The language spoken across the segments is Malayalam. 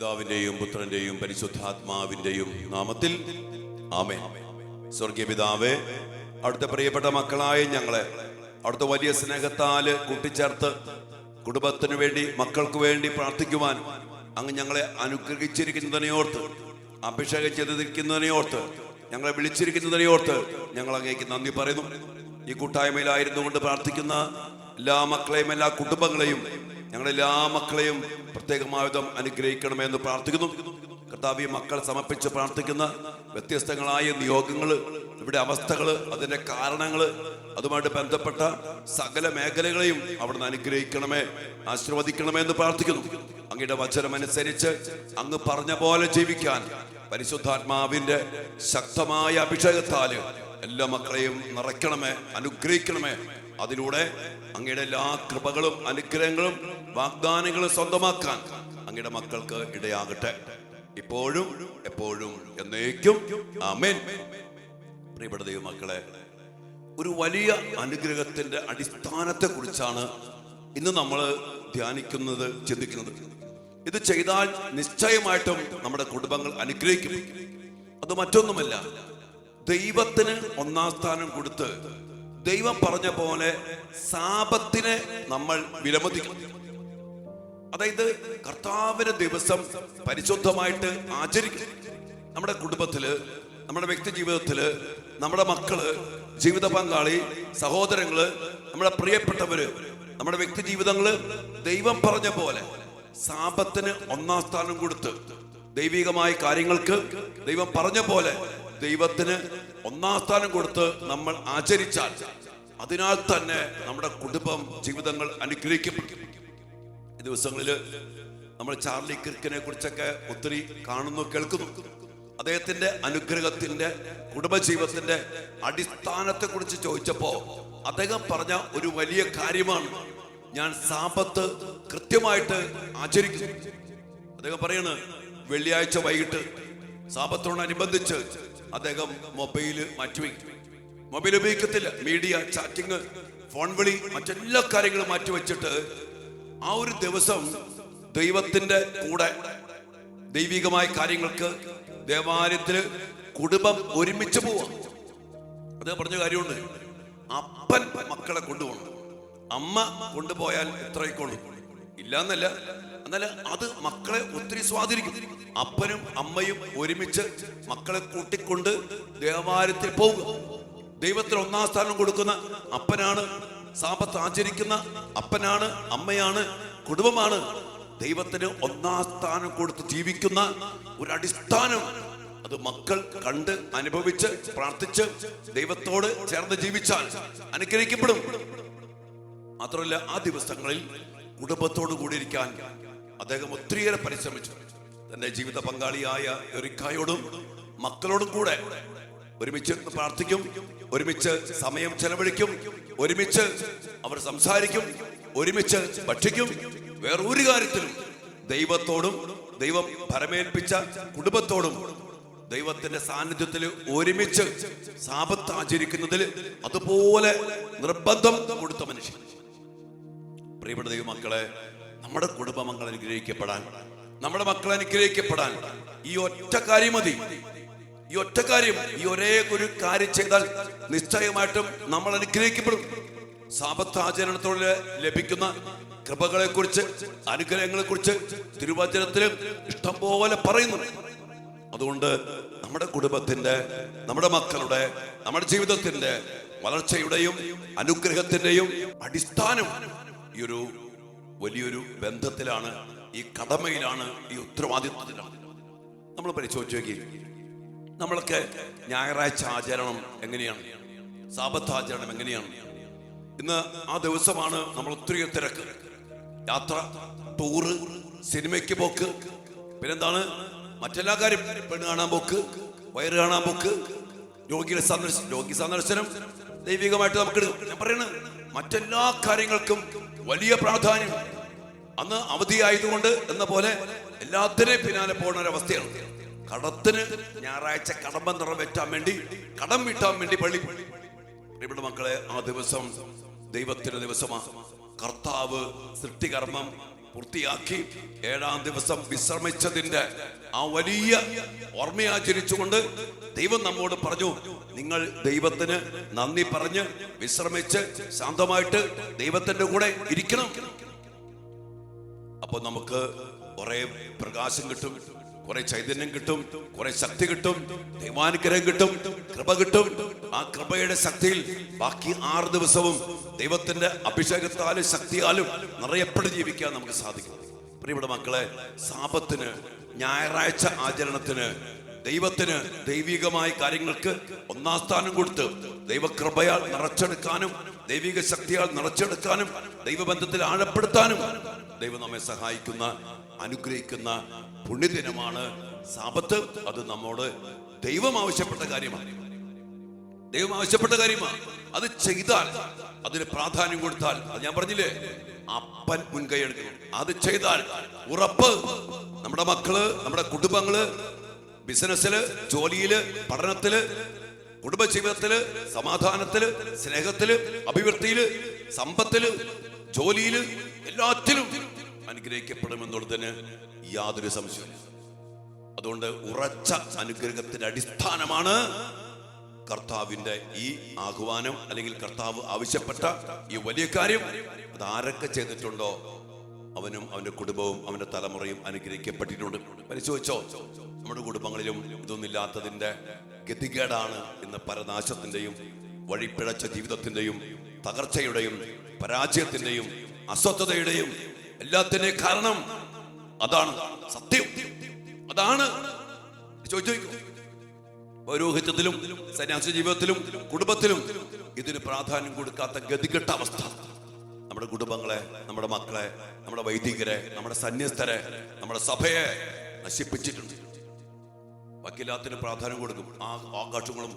പിതാവിന്റെയും പുത്രന്റെയും പരിശുദ്ധാത്മാവിന്റെയും നാമത്തിൽ ആമേൻ. സ്വർഗീയ പിതാവേ, അവിടുത്തെ പ്രിയപ്പെട്ട മക്കളായ ഞങ്ങളെ അവിടുത്തെ വലിയ സ്നേഹത്താല് കൂട്ടിച്ചേർത്ത് കുടുംബത്തിനു വേണ്ടി, മക്കൾക്ക് വേണ്ടി പ്രാർത്ഥിക്കുവാൻ അങ്ങ് ഞങ്ങളെ അനുഗ്രഹിച്ചിരിക്കുന്നതിനെ ഓർത്ത്, അഭിഷേകം ചെയ്തിരിക്കുന്നതിനെ ഓർത്ത്, ഞങ്ങളെ വിളിച്ചിരിക്കുന്നതിനെ ഓർത്ത് ഞങ്ങൾ അങ്ങേക്ക് നന്ദി പറയുന്നു. ഈ കൂട്ടായ്മയിലായിരുന്നു കൊണ്ട് പ്രാർത്ഥിക്കുന്ന എല്ലാ മക്കളെയും, എല്ലാ കുടുംബങ്ങളെയും, ഞങ്ങളെല്ലാ മക്കളെയും പ്രത്യേകമാവിധം അനുഗ്രഹിക്കണമെന്ന് പ്രാർത്ഥിക്കുന്നു. കർത്താവേ, മക്കൾ സമർപ്പിച്ച് പ്രാർത്ഥിക്കുന്ന വ്യത്യസ്തങ്ങളായ നിയോഗങ്ങൾ, ഇവിടെ അവസ്ഥകൾ, അതിന്റെ കാരണങ്ങൾ, അതുമായിട്ട് ബന്ധപ്പെട്ട സകല മേഖലകളെയും അവിടുന്ന് അനുഗ്രഹിക്കണമേ, ആശീർവദിക്കണമേ എന്ന് പ്രാർത്ഥിക്കുന്നു. അങ്ങയുടെ വചനമനുസരിച്ച് അങ്ങ് പറഞ്ഞ പോലെ ജീവിക്കാൻ പരിശുദ്ധാത്മാവിന്റെ ശക്തമായ അഭിഷേകത്താല് എല്ലാ മക്കളെയും നിറയ്ക്കണമേ, അനുഗ്രഹിക്കണമേ. അതിലൂടെ അങ്ങയുടെ എല്ലാ കൃപകളും അനുഗ്രഹങ്ങളും വാഗ്ദാനങ്ങളും സ്വന്തമാക്കാൻ അങ്ങയുടെ മക്കൾക്ക് ഇടയാകട്ടെ, ഇപ്പോഴും എപ്പോഴും എന്നേക്കും. ആമേൻ. പ്രിയപ്പെട്ട ദൈവമക്കളെ, ഒരു വലിയ അനുഗ്രഹത്തിന്റെ അടിസ്ഥാനത്തെ കുറിച്ചാണ് ഇന്ന് നമ്മൾ ധ്യാനിക്കുന്നത്, ചിന്തിക്കുന്നത്. ഇത് ചെയ്താൽ നിശ്ചയമായിട്ടും നമ്മുടെ കുടുംബങ്ങൾ അനുഗ്രഹിക്കും. അത് മറ്റൊന്നുമല്ല, ദൈവത്തിന് ഒന്നാം സ്ഥാനം കൊടുത്ത് ദൈവം പറഞ്ഞ പോലെ സാപത്തിനെ നമ്മൾ വിലമതിക്കും. അതായത് കർത്താവിന്റെ ദിവസം പരിശുദ്ധമായിട്ട് ആചരിക്കും. നമ്മുടെ കുടുംബത്തില്, നമ്മുടെ വ്യക്തി ജീവിതത്തില്, നമ്മുടെ മക്കള്, ജീവിത പങ്കാളി, സഹോദരങ്ങള്, നമ്മുടെ പ്രിയപ്പെട്ടവര്, നമ്മുടെ വ്യക്തി ജീവിതങ്ങള് ദൈവം പറഞ്ഞ പോലെ സാപത്തിന് ഒന്നാം സ്ഥാനം കൊടുത്ത് ദൈവികമായ കാര്യങ്ങൾക്ക് ദൈവം പറഞ്ഞ പോലെ ദൈവത്തിന് ഒന്നാം സ്ഥാനം കൊടുത്ത് നമ്മൾ ആചരിച്ചാൽ അതിനാൽ തന്നെ നമ്മുടെ കുടുംബം ജീവിതങ്ങൾ അനുഗ്രഹിക്കപ്പെടും. ഈ ദിവസങ്ങളില് നമ്മൾ ചാർലി കിർക്കിനെ കുറിച്ചൊക്കെ ഒത്തിരി കാണുന്നു, കേൾക്കുന്നു. അദ്ദേഹത്തിന്റെ അനുഗ്രഹത്തിന്റെ കുടുംബജീവിതത്തിന്റെ അടിസ്ഥാനത്തെ കുറിച്ച് ചോദിച്ചപ്പോ അദ്ദേഹം പറഞ്ഞ ഒരു വലിയ കാര്യമാണ്, ഞാൻ സാപത്ത് കൃത്യമായിട്ട് ആചരിക്കുന്നു. അദ്ദേഹം പറയാണ്, വെള്ളിയാഴ്ച വൈകിട്ട് സാപത്തോടനുബന്ധിച്ച് അദ്ദേഹം മൊബൈല് മാറ്റിവെക്കും. മൊബൈൽ ഉപയോഗിക്കത്തില്ല. മീഡിയ, ചാറ്റിങ്, ഫോൺ വിളി, മറ്റെല്ലാ കാര്യങ്ങളും മാറ്റിവെച്ചിട്ട് ആ ഒരു ദിവസം ദൈവത്തിന്റെ കൂടെ ദൈവികമായ കാര്യങ്ങൾക്ക് ദേവാലയത്തില് കുടുംബം ഒരുമിച്ച് പോവാം. അദ്ദേഹം പറഞ്ഞ കാര്യമുണ്ട്, അപ്പൻ മക്കളെ കൊണ്ടുപോകണം, അമ്മ കൊണ്ടുപോയാൽ എത്രയൊക്കെയുള്ളൂ, ഇല്ലാന്നല്ല, എന്നാൽ അത് മക്കളെ ഒത്തിരി സ്വാധീനിക്കും. അപ്പനും അമ്മയും ഒരുമിച്ച് മക്കളെ കൂട്ടിക്കൊണ്ട് ദേവാലയത്തിൽ പോകുക. ദൈവത്തിന് ഒന്നാം സ്ഥാനം കൊടുക്കുന്ന അപ്പനാണ്, സാപത്ത് ആചരിക്കുന്ന അപ്പനാണ്, അമ്മയാണ്, കുടുംബമാണ്. ദൈവത്തിന് ഒന്നാം സ്ഥാനം കൊടുത്ത് ജീവിക്കുന്ന ഒരു അടിസ്ഥാനം, അത് മക്കൾ കണ്ട് അനുഭവിച്ച് പ്രാർത്ഥിച്ച് ദൈവത്തോട് ചേർന്ന് ജീവിച്ചാൽ അനുഗ്രഹിക്കപ്പെടും. മാത്രമല്ല, ആ ദിവസങ്ങളിൽ കുടുംബത്തോട് കൂടിയിരിക്കാൻ അദ്ദേഹം ഒത്തിരിയേറെ പരിശ്രമിച്ചു. തന്റെ ജീവിത പങ്കാളിയായ എറിക്കായോടും മക്കളോടും കൂടെ ഒരുമിച്ച് പ്രാർത്ഥിക്കും, ഒരുമിച്ച് സമയം ചെലവഴിക്കും, ഒരുമിച്ച് അവർ സംസാരിക്കും, ഒരുമിച്ച് ഭക്ഷിക്കും. വേറൊരു കാര്യത്തിലും ദൈവത്തോടും ദൈവം ഭരമേൽപ്പിച്ച കുടുംബത്തോടും ദൈവത്തിന്റെ സാന്നിധ്യത്തിൽ ഒരുമിച്ച് സാപത്ത് ആചരിക്കുന്നതിൽ അതുപോലെ നിർബന്ധം കൊടുത്ത മനുഷ്യൻ. പ്രിയപ്പെട്ട ദൈവമക്കളെ, നമ്മുടെ കുടുംബമംഗൾ അനുഗ്രഹിക്കപ്പെടാൻ, നമ്മുടെ മക്കൾ അനുഗ്രഹിക്കപ്പെടാൻ ഈ ഒറ്റ കാര്യം മതി. ഈ ഒറ്റ കാര്യം, ഈ ഒരേ ഒരു കാര്യം ചെയ്താൽ നിശ്ചയമായിട്ടും നമ്മൾ അനുഗ്രഹിക്കപ്പെടും. സാപത്ത് ആചരണത്തോടെ ലഭിക്കുന്ന കൃപകളെ കുറിച്ച്, അനുഗ്രഹങ്ങളെ കുറിച്ച് തിരുവചനത്തിലും ഇഷ്ടം പോലെ പറയുന്നു. അതുകൊണ്ട് നമ്മുടെ കുടുംബത്തിന്റെ, നമ്മുടെ മക്കളുടെ, നമ്മുടെ ജീവിതത്തിന്റെ വളർച്ചയുടെയും അനുഗ്രഹത്തിന്റെയും അടിസ്ഥാനം ഈ ഒരു വലിയൊരു ബന്ധത്തിലാണ്, ഈ കടമയിലാണ്, ഈ ഉത്തരവാദിത്വത്തിലാണ്. നമ്മൾ പരിശോധിച്ച് നോക്കി, നമ്മളൊക്കെ ഞായറാഴ്ച ആചരണം എങ്ങനെയാണ്, സാപത്ത് ആചരണം എങ്ങനെയാണ്? ഇന്ന് ആ ദിവസമാണ് നമ്മൾ ഒത്തിരി തിരക്ക്, യാത്ര, ടൂറ്, സിനിമയ്ക്ക് പോക്ക്, പിന്നെന്താണ് മറ്റെല്ലാ കാര്യം, പെണ്ണ് കാണാൻ പോക്ക്, വയറ് കാണാൻ പോക്ക്, രോഗി സന്ദർശനം ദൈവികമായിട്ട് നമുക്ക് എടുക്കും. ഞാൻ പറയണ മറ്റെല്ലാ കാര്യങ്ങൾക്കും വലിയ പ്രാധാന്യം. അന്ന് അവധിയായതുകൊണ്ട് എന്ന പോലെ എല്ലാത്തിനെയും പിന്നാലെ പോകുന്ന ഒരവസ്ഥയാണ്. കടത്തിന് ഞായറാഴ്ച കടമ്പം നിറവേറ്റാൻ വേണ്ടി, കടം വീട്ടാൻ വേണ്ടി പള്ളി. പ്രിയപ്പെട്ട മക്കളെ, ആ ദിവസം ദൈവത്തിന്റെ ദിവസമാണ്. കർത്താവ് സൃഷ്ടികർമ്മം പൂർത്തിയാക്കി 7-ാം ദിവസം വിശ്രമിച്ചതിന്റെ ആ വലിയ ഓർമ്മയാചരിച്ചുകൊണ്ട് ദൈവം നമ്മോട് പറഞ്ഞു, നിങ്ങൾ ദൈവത്തിന് നന്ദി പറഞ്ഞ് വിശ്രമിച്ച് ശാന്തമായിട്ട് ദൈവത്തിന്റെ കൂടെ ഇരിക്കണം. അപ്പൊ നമുക്ക് കുറെ പ്രകാശം കിട്ടും, കുറെ ചൈതന്യം കിട്ടും, കുറെ ശക്തി കിട്ടും, ദൈവാനുഗ്രഹം കിട്ടും, കൃപ കിട്ടും. ആ കൃപയുടെ ശക്തിയിൽ ബാക്കി 6 ദിവസവും ദൈവത്തിന്റെ അഭിഷേകത്താലും ശക്തിയാലും നിറയപ്പെട്ട് ജീവിക്കാൻ നമുക്ക് സാധിക്കും. പ്രിയപ്പെട്ട മക്കളെ, സാപത്തിന്, ഞായറാഴ്ച ആചരണത്തിന്, ദൈവത്തിന് ദൈവികമായ കാര്യങ്ങൾക്ക് 1-ാം സ്ഥാനം കൊടുത്ത് ദൈവകൃപയാൽ നിറച്ചെടുക്കാനും ദൈവിക ശക്തിയാൽ നിറച്ചെടുക്കാനും ദൈവബന്ധത്തിൽ ആഴപ്പെടുത്താനും ദൈവം നമ്മെ സഹായിക്കുന്ന, അനുഗ്രഹിക്കുന്ന പുണ്യദിനമാണ് സാബത്ത്. അത് നമ്മോട് ദൈവം ആവശ്യപ്പെട്ട കാര്യമാണ്. ദൈവം ആവശ്യപ്പെട്ട കാര്യമാണ്. അത് ചെയ്താൽ, അതിന് പ്രാധാന്യം കൊടുത്താൽ, അത് ഞാൻ പറഞ്ഞില്ലേ, അപ്പൻ മുൻകൈ എടുക്കണം. അത് ചെയ്താൽ ഉറപ്പ് നമ്മുടെ മക്കള്, നമ്മുടെ കുടുംബങ്ങള് ബിസിനസ്സില്, ജോലിയില്, പഠനത്തില്, കുടുംബജീവിതത്തില്, സമാധാനത്തില്, സ്നേഹത്തില്, അഭിവൃദ്ധിയില്, സമ്പത്തില്, ജോലിയില്, എല്ലാത്തിലും അനുഗ്രഹിക്കപ്പെടുമെന്നുള്ളതിന് യാതൊരു സംശയമില്ല. അതുകൊണ്ട് ഉറച്ച അനുഗ്രഹത്തിന്റെ അടിസ്ഥാനമാണ് കർത്താവിന്റെ ഈ ആഹ്വാനം, അല്ലെങ്കിൽ കർത്താവ് ആവശ്യപ്പെട്ട ഈ വലിയ കാര്യം. അത് ആരൊക്കെ ചെയ്തിട്ടുണ്ടോ അവനും അവന്റെ കുടുംബവും അവന്റെ തലമുറയും അനുഗ്രഹിക്കപ്പെട്ടിട്ടുണ്ട്. പരിശോധിച്ചോ, നമ്മുടെ കുടുംബങ്ങളിലും ഇതൊന്നില്ലാത്തതിന്റെ ഗതികേടാണ് ഇന്ന് പരനാശത്തിന്റെയും വഴിപ്പിഴച്ച ജീവിതത്തിന്റെയും തകർച്ചയുടെയും പരാജയത്തിന്റെയും അസ്വസ്ഥതയുടെയും എല്ലാത്തിന്റെയും കാരണം അതാണ്. സത്യം അതാണ്. ചോദിച്ചു, പൗരോഹിത്യത്തിലും സന്യാസ ജീവിതത്തിലും കുടുംബത്തിലും ഇതിന് പ്രാധാന്യം കൊടുക്കാത്ത ഗതികെട്ട അവസ്ഥ നമ്മുടെ കുടുംബങ്ങളെ, നമ്മുടെ മക്കളെ, നമ്മുടെ വൈദികരെ, നമ്മുടെ സന്യസ്തരെ, നമ്മുടെ സഭയെ നശിപ്പിച്ചിട്ടുണ്ട്. ബാക്കിയെല്ലാത്തിനും പ്രാധാന്യം കൊടുക്കും. ആ ആഘോഷങ്ങളും,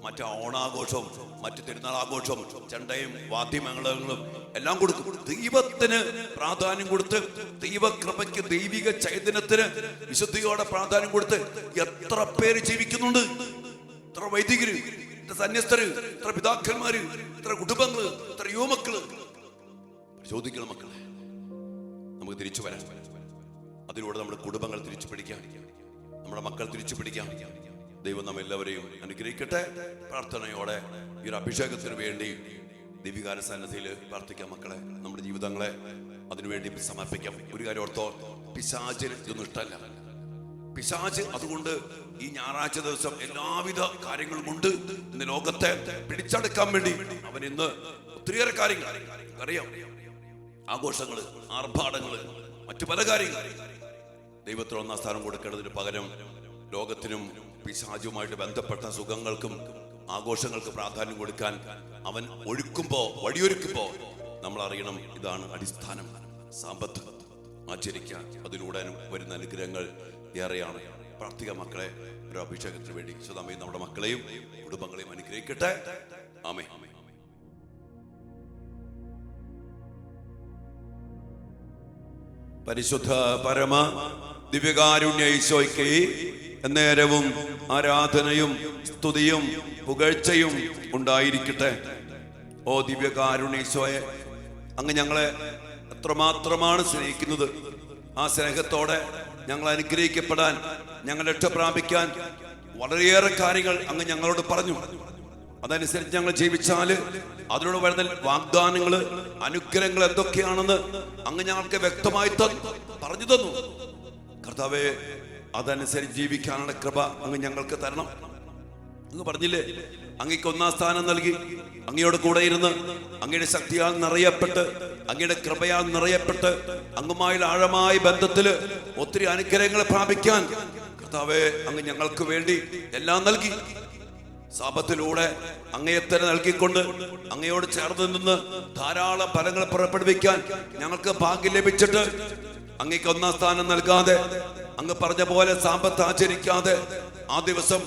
മറ്റു ഓണാഘോഷവും, മറ്റു തിരുനാൾ ആഘോഷവും, ചെണ്ടയും വാദ്യമംഗളങ്ങളും എല്ലാം കൊടുക്കും. ദൈവത്തിന് പ്രാധാന്യം കൊടുത്ത്, ദൈവകൃപയ്ക്ക്, ദൈവിക ചൈതന്യത്തിന് വിശുദ്ധിയോടെ പ്രാധാന്യം കൊടുത്ത് എത്ര പേര് ജീവിക്കുന്നുണ്ട്. എത്ര വൈദികര്, എത്ര സന്യസ്തര്, എത്ര പിതാക്കന്മാര്, എത്ര കുടുംബങ്ങള്, എത്ര യുവമക്കള്. ചോദിക്കണം മക്കളെ, നമുക്ക് തിരിച്ചു വരാം. അതിലൂടെ നമ്മുടെ കുടുംബങ്ങൾ തിരിച്ചു പിടിക്കാം, നമ്മുടെ മക്കൾ തിരിച്ചു പിടിക്കാം. ദൈവം നമ്മെല്ലാവരെയും അനുഗ്രഹിക്കട്ടെ. പ്രാർത്ഥനയോടെ ഈ ഒരു അഭിഷേകത്തിന് വേണ്ടി ദൈവികാര സന്നിധിയിൽ പ്രാർത്ഥിക്കാം. മക്കളെ, നമ്മുടെ ജീവിതങ്ങളെ അതിനുവേണ്ടി സമർപ്പിക്കാം. ഒരു കാര്യം ഓർത്തോ, പിശാചിന് ഇതൊന്നും ഇഷ്ടമല്ല. പിശാച് അതുകൊണ്ട് ഈ ഞായറാഴ്ച ദിവസം എല്ലാവിധ കാര്യങ്ങളും കൊണ്ട് ഇന്ന് ലോകത്തെ പിടിച്ചെടുക്കാൻ വേണ്ടി അവൻ ഇന്ന് ഒത്തിരിയേറെ കാര്യങ്ങൾ അറിയാം. ആഘോഷങ്ങള്, ആർഭാടങ്ങള്, മറ്റു പല കാര്യങ്ങൾ. ദൈവത്തിന് 1-ാം സ്ഥാനം കൊടുക്കേണ്ടതിന് പകരം ലോകത്തിനും പിശാചുമായിട്ട് ബന്ധപ്പെട്ട സുഖങ്ങൾക്കും ആഘോഷങ്ങൾക്ക് പ്രാധാന്യം കൊടുക്കാൻ അവൻ വഴിയൊരുക്കുമ്പോ നമ്മൾ അറിയണം, ഇതാണ് അടിസ്ഥാനം. സാമ്പത്ത് ആചരിക്കാൻ, അതിലൂടെ വരുന്ന അനുഗ്രഹങ്ങൾ ഏറെയാണ്. പ്രാർത്ഥിക മക്കളെ, ഒരു അഭിഷേകത്തിന് വേണ്ടി വിശുദ്ധമേ നമ്മുടെ മക്കളെയും കുടുംബങ്ങളെയും അനുഗ്രഹിക്കട്ടെ. ആമേൻ. പരിശുദ്ധ പരമ ദിവ്യകാരുണ്യ ഈശോയ്ക്ക് എന്നേരവും ആരാധനയും സ്തുതിയും പുകഴ്ചയും ഉണ്ടായിരിക്കട്ടെ. ഓ ദിവ്യകാരുണ്യ ഈശോയെ, അങ്ങ് ഞങ്ങളെ എത്രമാത്രമാണ് സ്നേഹിക്കുന്നത്. ആ സ്നേഹത്തോടെ ഞങ്ങൾ അനുഗ്രഹിക്കപ്പെടാൻ, ഞങ്ങൾ രക്ഷപ്രാപിക്കാൻ വളരെയേറെ കാര്യങ്ങൾ അങ്ങ് ഞങ്ങളോട് പറഞ്ഞു. അതനുസരിച്ച് ഞങ്ങൾ ജീവിച്ചാല് അതിലൂടെ വരുന്ന വാഗ്ദാനങ്ങള്, അനുഗ്രഹങ്ങൾ എന്തൊക്കെയാണെന്ന് അങ്ങ് ഞങ്ങൾക്ക് വ്യക്തമായി പറഞ്ഞു തന്നു. കർത്താവേ, അതനുസരിച്ച് ജീവിക്കാനുള്ള കൃപ അങ്ങ് ഞങ്ങൾക്ക് തരണം. അങ്ങ് പറഞ്ഞില്ലേ, അങ്ങേക്ക് 1-ാം സ്ഥാനം നൽകി, അങ്ങയോട് കൂടെ ഇരുന്ന് അങ്ങയുടെ ശക്തിയാൽ നിറയപ്പെട്ട്, അങ്ങയുടെ കൃപയാൽ നിറയപ്പെട്ട്, അങ്ങുമായി ആഴമായ ബന്ധത്തില് ഒത്തിരി അനുഗ്രഹങ്ങൾ പ്രാപിക്കാൻ കർത്താവേ അങ്ങ് ഞങ്ങൾക്ക് വേണ്ടി എല്ലാം നൽകി. സാപത്തിലൂടെ അങ്ങേത്തന്നെ നൽകിക്കൊണ്ട് അങ്ങയോട് ചേർന്ന് നിന്ന് ധാരാളം ഫലങ്ങൾ പുറപ്പെടുവിക്കാൻ ഞങ്ങൾക്ക് ഭാഗ്യം ലഭിച്ചിട്ട്, അങ്ങേക്ക് 1-ാം സ്ഥാനം നൽകാതെ, അങ്ങ് പറഞ്ഞ പോലെ സാമ്പത്ത് ആചരിക്കാതെ, ആ ദിവസം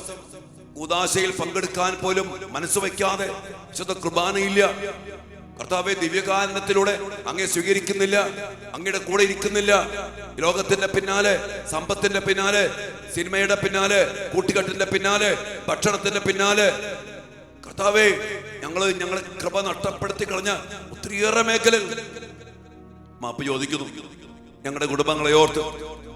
ഉദാശയിൽ പങ്കെടുക്കാൻ പോലും മനസ്സ് വയ്ക്കാതെ, വിശുദ്ധ കുർബാനയില്ല, കർത്താവെ ദിവ്യകാരണത്തിലൂടെ അങ്ങേ സ്വീകരിക്കുന്നില്ല, അങ്ങയുടെ കൂടെ ഇരിക്കുന്നില്ല. ലോകത്തിന്റെ പിന്നാലെ, സമ്പത്തിന്റെ പിന്നാലെ, സിനിമയുടെ പിന്നാലെ, കൂട്ടുകെട്ടിന്റെ പിന്നാലെ, ഭക്ഷണത്തിന്റെ പിന്നാലെ, കർത്താവെ ഞങ്ങളെ കൃപ നഷ്ടപ്പെടുത്തി കളഞ്ഞ ഒത്തിരിയേറെ മേഖലകൾ മാപ്പ് ചോദിക്കുന്നു. ഞങ്ങളുടെ കുടുംബങ്ങളെ ഓർത്ത്,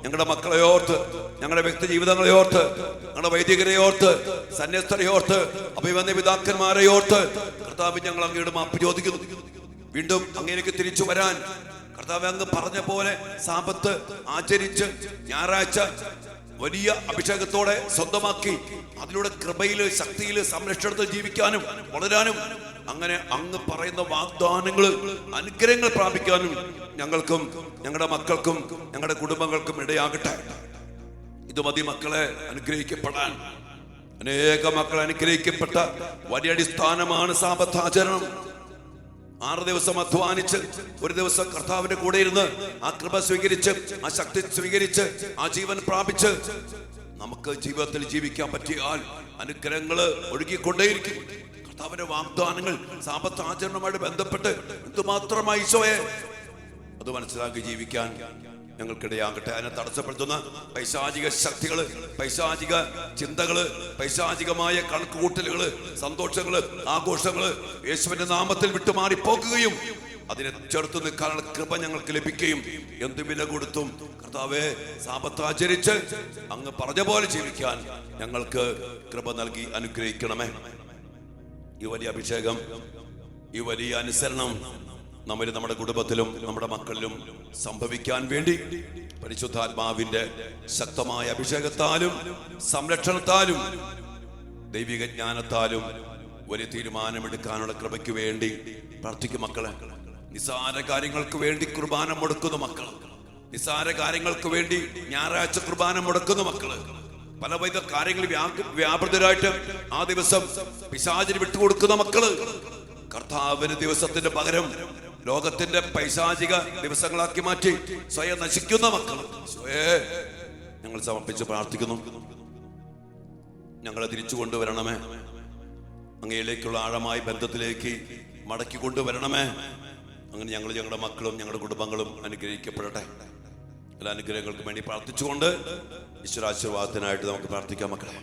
ഞങ്ങളുടെ മക്കളെ ഓർത്ത്, ഞങ്ങളുടെ വ്യക്തി ജീവിതങ്ങളെ ഓർത്ത്, ഞങ്ങളുടെ വൈദികരെ ഓർത്ത്, സന്യസ്തരെ ഓർത്ത്, അഭിവന്യ പിതാക്കന്മാരെ ഓർത്ത് കർത്താവ് ഞങ്ങൾ അങ്ങയുടെ മാപ്പ് ചോദിക്കുന്നു. വീണ്ടും അങ്ങേക്ക് തിരിച്ചു വരാൻ കർത്താവ് അങ്ങ് പറഞ്ഞ പോലെ സാബത്ത് ആചരിച്ച് ഞായറാഴ്ച വലിയ അഭിഷേകത്തോടെ സ്വന്തമാക്കി അതിലൂടെ കൃപയില്, ശക്തിയില്, സംരക്ഷണത്തിൽ ജീവിക്കാനും വളരാനും അങ്ങനെ അങ്ങ് പറയുന്ന വാഗ്ദാനങ്ങൾ, അനുഗ്രഹങ്ങൾ പ്രാപിക്കാനും ഞങ്ങൾക്കും ഞങ്ങളുടെ മക്കൾക്കും ഞങ്ങളുടെ കുടുംബങ്ങൾക്കും ഇടയാകട്ടെ. ഇത് മതി മക്കളെ അനുഗ്രഹിക്കപ്പെടാൻ. അനേക മക്കൾ അനുഗ്രഹിക്കപ്പെട്ട വലിയ അടിസ്ഥാനമാണ് സാബത്താചരണം. 6 ദിവസം അധ്വാനിച്ച് 1 ദിവസം കർത്താവിന്റെ കൂടെ ഇരുന്ന് ആ കൃപ സ്വീകരിച്ച്, ആ ശക്തി സ്വീകരിച്ച്, ആ ജീവൻ പ്രാപിച്ച് നമുക്ക് ജീവിതത്തിൽ ജീവിക്കാൻ പറ്റിയാൽ അനുഗ്രഹങ്ങള് ഒഴുകിക്കൊണ്ടേയിരിക്കും. കർത്താവിന്റെ വാഗ്ദാനങ്ങൾ സാബത്താചരണവുമായിട്ട് ബന്ധപ്പെട്ട് എന്തുമാത്രമായി ഈശോയെ അത് മനസ്സിലാക്കി ജീവിക്കാൻ ഞങ്ങൾക്കിടയാകട്ടെ. അതിനെ തടസ്സപ്പെടുത്തുന്ന പൈശാചിക ശക്തികള്, പൈശാചിക ചിന്തകള്, പൈശാചികമായ കണക്കുകൂട്ടലുകള്, സന്തോഷങ്ങള്, ആഘോഷങ്ങള് യേശുവിന്റെ നാമത്തിൽ വിട്ടുമാറിപ്പോക്കുകയും അതിനെ ചെറുത്തു നിൽക്കാനുള്ള കൃപ ഞങ്ങൾക്ക് ലഭിക്കുകയും എന്ത് വില കൊടുത്തും കർത്താവേ സാബത്താചരിച്ച് അങ്ങ് പറഞ്ഞ പോലെ ജീവിക്കാൻ ഞങ്ങൾക്ക് കൃപ നൽകി അനുഗ്രഹിക്കണമേ. ഈ വലിയ അഭിഷേകം, ഈ വലിയ അനുസരണം നമ്മിൽ, നമ്മുടെ കുടുംബത്തിലും നമ്മുടെ മക്കളിലും സംഭവിക്കാൻ വേണ്ടി പരിശുദ്ധാത്മാവിന്റെ ശക്തമായ അഭിഷേകത്താലും സംരക്ഷണത്താലും ദൈവിക ജ്ഞാനത്താലും വലിയ തീരുമാനമെടുക്കാനുള്ള കൃപയ്ക്ക് വേണ്ടി പ്രാർത്ഥിക്കും മക്കളെ. നിസാര കാര്യങ്ങൾക്ക് വേണ്ടി കുർബാന മുടക്കുന്ന മക്കൾ, നിസാര കാര്യങ്ങൾക്ക് വേണ്ടി ഞായറാഴ്ച കുർബാന മുടക്കുന്ന മക്കള്, പലവിധ കാര്യങ്ങളിൽ വ്യാപൃതരായിട്ട് ആ ദിവസം പിശാചിന് വിട്ടുകൊടുക്കുന്ന മക്കള്, കർത്താവിന് ദിവസത്തിന്റെ പകരം ലോകത്തിന്റെ പൈശാചിക ദിവസങ്ങളാക്കി മാറ്റി സ്വയം നശിക്കുന്ന മക്കൾ ഞങ്ങൾ സമർപ്പിച്ച് പ്രാർത്ഥിക്കുന്നു. ഞങ്ങളെ തിരിച്ചു കൊണ്ടുവരണമേ, അങ്ങയിലേക്കുള്ള ആഴമായ ബന്ധത്തിലേക്ക് മടക്കി കൊണ്ടുവരണമേ. അങ്ങനെ ഞങ്ങൾ, ഞങ്ങളുടെ മക്കളും ഞങ്ങളുടെ കുടുംബങ്ങളും അനുഗ്രഹിക്കപ്പെടട്ടെ. എല്ലാ അനുഗ്രഹങ്ങൾക്കും വേണ്ടി പ്രാർത്ഥിച്ചുകൊണ്ട് ഈശ്വരാശീർവാദത്തിനായിട്ട് നമുക്ക് പ്രാർത്ഥിക്കാം മക്കളെ.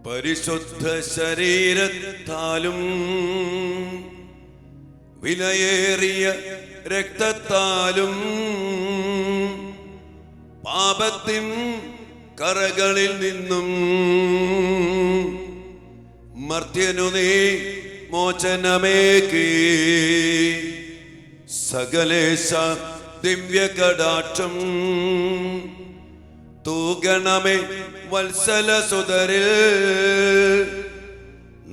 പരിശുദ്ധ ശരീരത്താലും വിലയേറിയ രക്തത്താലും പാപത്തിൻ കറകളിൽ നിന്നും മർത്യനു നീ മോചനമേകി സകലേശ ദിവ്യ കടാക്ഷം തൂഗണമേ വത്സല സുതരിൽ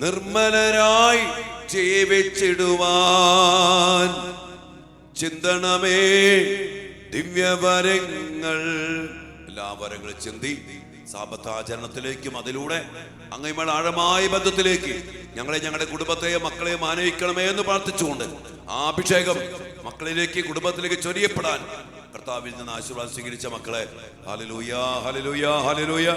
നിർമ്മലരായി ജീവിച്ചിടുവാൻ ചിന്തണമേ ദിവ്യവരങ്ങൾ. എല്ലാ വരങ്ങളും ചിന്തി സാബത്താചരണത്തിലേക്കും അതിലൂടെ അങ്ങയുമായി ആഴമായ ബന്ധത്തിലേക്ക് ഞങ്ങളെ, ഞങ്ങളുടെ കുടുംബത്തെയും മക്കളെയും ആനയിക്കണമേ എന്ന് പ്രാർത്ഥിച്ചുകൊണ്ട് ആ അഭിഷേകം മക്കളിലേക്ക്, കുടുംബത്തിലേക്ക് ചൊരിയപ്പെടാൻ കർത്താവിൽ നിന്ന് ആശീർവാദം സ്വീകരിച്ച മക്കളെ, ഹല്ലേലൂയ, ഹല്ലേലൂയ, ഹല്ലേലൂയ.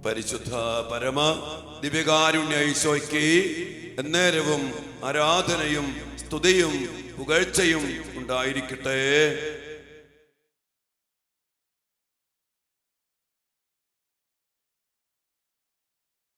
പരിശുദ്ധ പരമ ദിവ്യകാരുണ്യ ഈശോയ്ക്ക് എന്നേരവും ആരാധനയും സ്തുതിയും പുകഴ്ചയും ഉണ്ടായിരിക്കട്ടെ.